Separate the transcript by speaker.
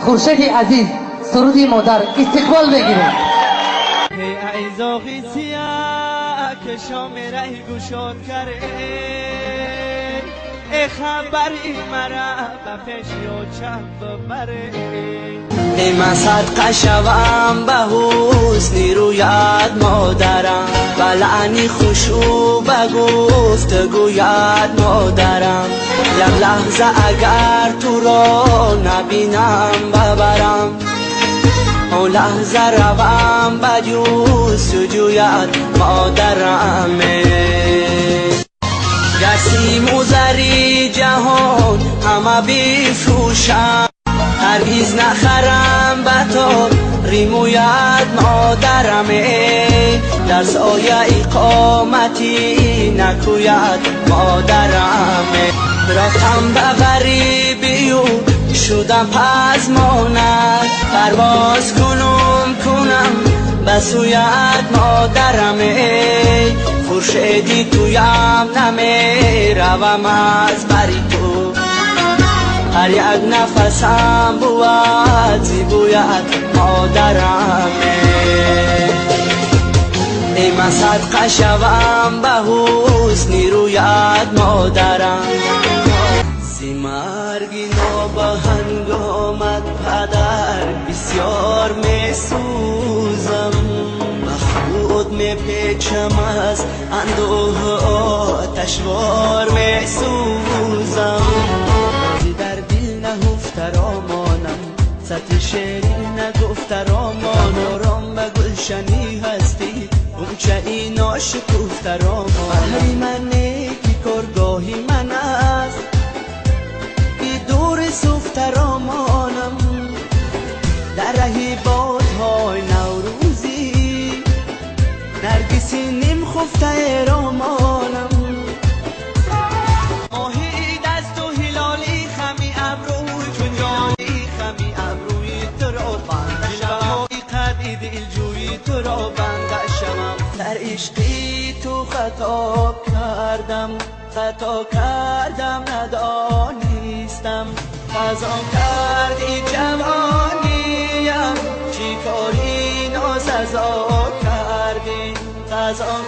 Speaker 1: خورشید عزیز سرودی مادر استقبال بگیرید.
Speaker 2: ای زاغی سیاه که شام رهی گوشاد کرده ای خبری مرا بپش یا چند ببره ای من صدقه شوم به حسنی رویت مادرم و لعنی خوشو به گفتگویت مادرم یک لحظه اگر تو را نبینم ببرم اون لحظه روم به جویت مادرم گسیم و زری جهان همه بیفروشم هرگز نخرم به تو ریمویت مادرم در سایه اقامتی نکویت مادرم رفتم به غریبی و شدم پزمانت پرواز کنم به سویت مادرم خورشیدی تویم نمی روم از بری تو هر یک نفسم بود زیبویت مادرم ای من صدقه شوم به حسنی رویت مادرم مرگی نابهنگامت پدر بسیار می سوزم خود می پیچم از اندوه آتشوار می سوزم در دل نهفته رامانم سطح شعری نگفته رامان آرام به گلشنی هستی اونچه این ناشکفته رامان هری من نیکی کارگاهی من است سفته رامانم در رهی بادهای نوروزی نرگسی نیم خفته رامانم ماهی دست و هلالی خمی ابروی جنجالی خمی ابروی تو را بنده شوم قدی دلجویی تو را بنده شوم در عشقی تو خطا کردم ندانستم خزان کردی جوانیم چی کاری ناسزا کردی خزان